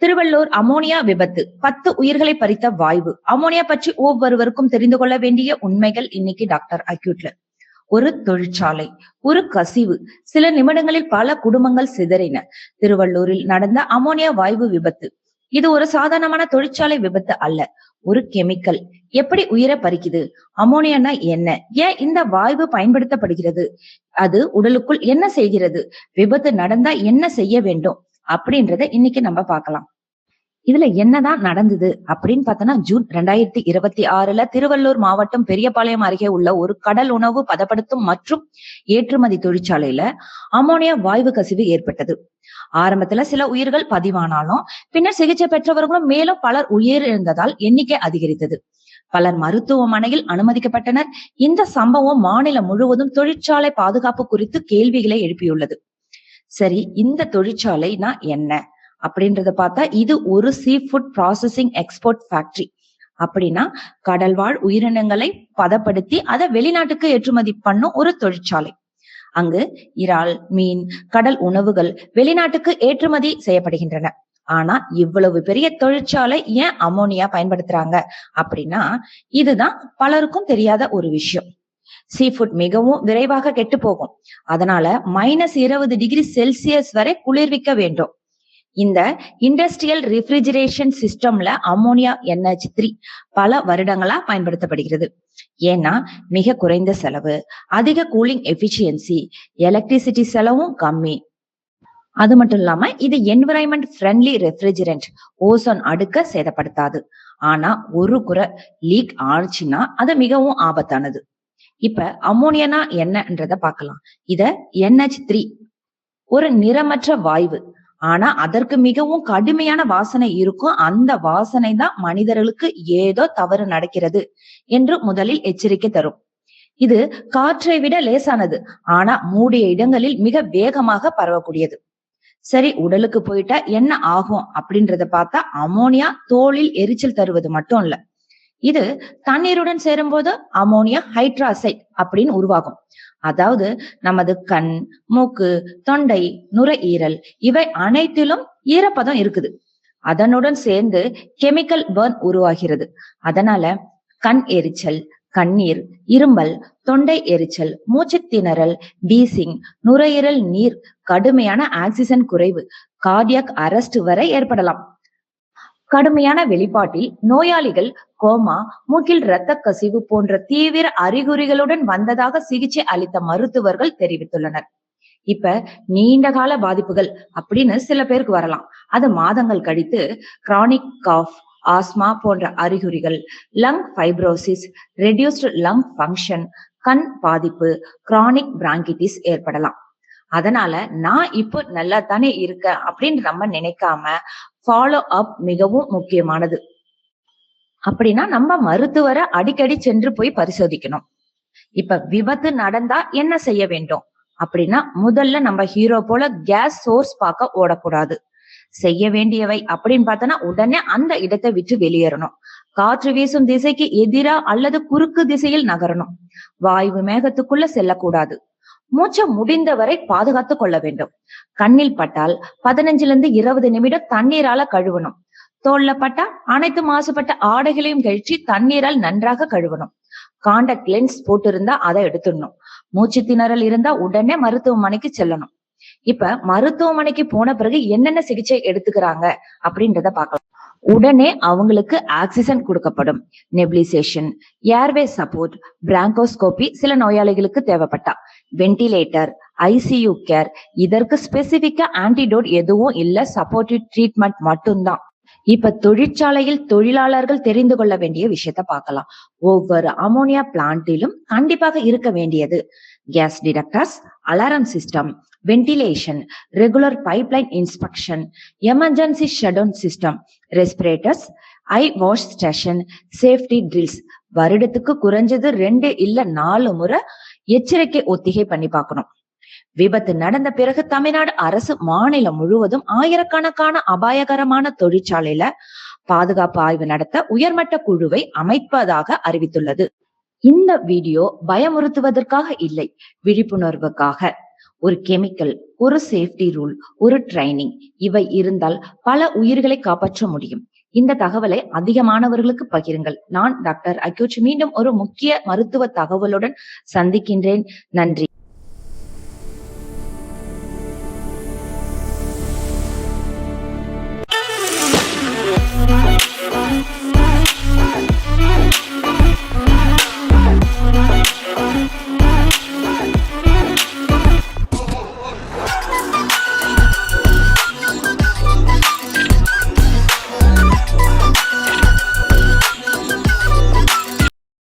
Tiruvallur ammonia விபத்து 10 உயிர்களை பறித்த வாய்வு. அமோனியா பற்றி ஒவ்வொருவருக்கும் தெரிந்து கொள்ள வேண்டிய உண்மைகள் இன்னைக்கு டாக்டர் அக்யூட்ல. ஒரு தொழிற்சாலை, ஒரு கசிவு, சில நிமிடங்களில் பல குடும்பங்கள் சிதறின. திருவள்ளூரில் நடந்த அமோனியா வாயு விபத்து. இது ஒரு சாதாரணமான தொழிற்சாலை விபத்து அல்ல, ஒரு கெமிக்கல். எப்படி உயிரை பறிக்குது? அமோனியானா என்ன? ஏன் இந்த வாயு பயன்படுத்தப்படுகிறது? அது உடலுக்குள் என்ன செய்கிறது? விபத்து நடந்தா என்ன செய்ய வேண்டும் அப்படின்றத இன்னைக்கு நம்ம பார்க்கலாம். இதுல என்னதான் நடந்தது அப்படின்னு பார்த்தோம்னா, ஜூன் 2026 திருவள்ளூர் மாவட்டம் பெரியபாளையம் அருகே உள்ள ஒரு கடல் உணவு பதப்படுத்தும் மற்றும் ஏற்றுமதி தொழிற்சாலையில அமோனியா வாயு கசிவு ஏற்பட்டது. ஆரம்பத்துல சில உயிர்கள் பதிவானாலும் பின்னர் சிகிச்சை பெற்றவர்களும் மேலும் பலர் உயிரிழந்ததால் எண்ணிக்கை அதிகரித்தது. பலர் மருத்துவமனையில் அனுமதிக்கப்பட்டனர். இந்த சம்பவம் மாநிலம் முழுவதும் தொழிற்சாலை பாதுகாப்பு குறித்து கேள்விகளை எழுப்பியுள்ளது. சரி, இந்த தொழிற்சாலைனா என்ன அப்படின்றத பார்த்தா, இது ஒரு sea food processing export factory. அப்படின்னா கடல்வாழ் உயிரினங்களை பதப்படுத்தி அதை வெளிநாட்டுக்கு ஏற்றுமதி பண்ணும் ஒரு தொழிற்சாலை. அங்கு இறால், மீன், கடல் உணவுகள் வெளிநாட்டுக்கு ஏற்றுமதி செய்யப்படுகின்றன. ஆனா இவ்வளவு பெரிய தொழிற்சாலை ஏன் அமோனியா பயன்படுத்துறாங்க அப்படின்னா, இதுதான் பலருக்கும் தெரியாத ஒரு விஷயம். சீ ஃபுட் மிகவும் விரைவாக கெட்டு போகும். அதனால -20°C வரை குளிர்விக்க வேண்டும். இந்த இண்டஸ்ட்ரியல் ரெஃப்ரிஜரேஷன் சிஸ்டம்ல அமோனியா NH3 பல வருடங்களா பயன்படுத்தப்படுகிறது. ஏன்னா மிக குறைந்த செலவு, அதிக கூலிங் எஃபிஷியன்சி, எலக்ட்ரிசிட்டி செலவும் கம்மி. அது மட்டும் இல்லாம இது என்விரான்மெண்ட் ஃப்ரெண்ட்லி ரெஃப்ரிஜரண்ட், ஓசோன் அடுக்க சேதப்படுத்தாது. ஆனா ஒரு குறை, லீக் ஆச்சுன்னா அது மிகவும் ஆபத்தானது. இப்ப அமோனியானா என்னன்றத பார்க்கலாம். இத NH3 ஒரு நிறமற்ற வாயு. ஆனா அதற்கு மிகவும் கடுமையான வாசனை இருக்கும். அந்த வாசனை தான் மனிதர்களுக்கு ஏதோ தவறு நடக்கிறது என்று முதலில் எச்சரிக்கை தரும். இது காற்றை விட லேசானது, ஆனா மூடிய இடங்களில் மிக வேகமாக பரவக்கூடியது. சரி, உடலுக்கு போயிட்டா என்ன ஆகும் அப்படின்றத பார்த்தா, அமோனியா தோலில் எரிச்சல் தருவது மட்டும் இல்ல, இது தண்ணீருடன் சேரும்போது அமோனியா ஹைட்ராசைட் அப்படின்னு உருவாகும். அதாவது நமது கண், மூக்கு, தொண்டை, நுரையீரல் இவை அனைத்திலும் ஈரப்பதம் இருக்குது. அதனுடன் சேர்ந்து கெமிக்கல் பர்ன் உருவாகிறது. அதனால கண் எரிச்சல், கண்ணீர், இருமல், தொண்டை எரிச்சல், மூச்சு திணறல், வீசிங், நுரையீரல் நீர், கடுமையான ஆக்சிஜன் குறைவு, கார்டியாக் அரெஸ்ட் வரை ஏற்படலாம். கடுமையான வெளிப்பாட்டில் நோயாளிகள் கோமா, மூக்கில் இரத்த கசிவு போன்ற தீவிர அறிகுறிகளுடன் வந்ததாக சிகிச்சை அளித்த மருத்துவர்கள் தெரிவித்துள்ளனர். இப்ப நீண்ட கால பாதிப்புகள் அப்படின்னு சில பேருக்கு வரலாம். அது மாதங்கள் கழித்து கிரானிக் காஃப், ஆஸ்மா போன்ற அறிகுறிகள், lung fibrosis, reduced lung function, கண் பாதிப்பு, கிரானிக் பிராங்கிட்டிஸ் ஏற்படலாம். அதனால நான் இப்போ நல்லா தானே இருக்கேன் அப்படின்னு நம்ம நினைக்காம ஃபாலோ அப் மிகவும் முக்கியமானது. அப்படின்னா நம்ம மருத்துவரை அடிக்கடி சென்று போய் பரிசோதிக்கணும். இப்ப விபத்து நடந்தா என்ன செய்ய வேண்டும் அப்படின்னா, முதல்ல நம்ம ஹீரோ போல கேஸ் சோர்ஸ் பார்க்க ஓடக்கூடாது. செய்ய வேண்டியவை அப்படின்னு பார்த்தோன்னா, உடனே அந்த இடத்தை விட்டு வெளியேறணும். காற்று வீசும் திசைக்கு எதிரா அல்லது குறுக்கு திசையில் நகரணும். வாயு மேகத்துக்குள்ள செல்லக்கூடாது. மூச்சை முடிந்தவரை பாதுகாத்து கொள்ள வேண்டும். கண்ணில் பட்டால் 15-20 நிமிடம் தண்ணீரால கழுவணும். தோல்ல பட்டா அனைத்து மாசுபட்ட ஆடைகளையும் கழிச்சு தண்ணீரால் நன்றாக கழுவணும். காண்டாக்ட் லென்ஸ் போட்டிருந்தா அதை எடுத்துடணும். மூச்சு திணறல் இருந்தா உடனே மருத்துவமனைக்கு செல்லணும். இப்ப மருத்துவமனைக்கு போன பிறகு என்னென்ன சிகிச்சை எடுத்துக்கிறாங்க அப்படின்றத பார்க்கலாம். உடனே அவங்களுக்கு ஆக்சிஜன் கொடுக்கப்படும். நெபுலைசேஷன், ஏர்வே சப்போர்ட், பிராங்கோஸ்கோபி சில நோயாளிகளுக்கு தேவைப்பட்டா, வென்டிலேட்டர், ICU கேர். இதற்கு ஸ்பெசிபிக்கா ஆன்டிடோட் எதுவும் இல்ல, சப்போர்ட்டிவ் ட்ரீட்மெண்ட் மட்டும்தான். இப்ப தொழிற்சாலையில் தொழிலாளர்கள் தெரிந்து கொள்ள வேண்டிய விஷயத்த பார்க்கலாம். ஒவ்வொரு அமோனியா பிளான்ட்டிலும் கண்டிப்பாக இருக்க வேண்டியது gas detectors, alarm system, ventilation, regular pipeline inspection, emergency shutdown system, respirators, eye wash station, safety drills. வருடத்துக்கு குறைஞ்சது 2 இல்ல 4 முறை எச்சரிக்கை ஒத்திகை பண்ணி பார்க்கணும். விபத்து நடந்த பிறகு தமிழ்நாடு அரசு மாநிலம் முழுவதும் ஆயிரக்கணக்கான அபாயகரமான தொழிற்சாலையில பாதுகாப்பு ஆய்வு நடத்த உயர்மட்ட குழுவை அமைப்பதாக அறிவித்துள்ளது. இந்த வீடியோ பயமுறுத்துவதற்காக இல்லை, விழிப்புணர்வுக்காக. ஒரு கெமிக்கல், ஒரு சேஃப்டி ரூல், ஒரு ட்ரைனிங் இவை இருந்தால் பல உயிர்களை காப்பாற்ற முடியும். இந்த தகவலை அதிகமானவர்களுக்கு பகிருங்கள். நான் டாக்டர் அக்யூச் மீண்டும் ஒரு முக்கிய மருத்துவ தகவலுடன் சந்திக்கின்றேன். நன்றி.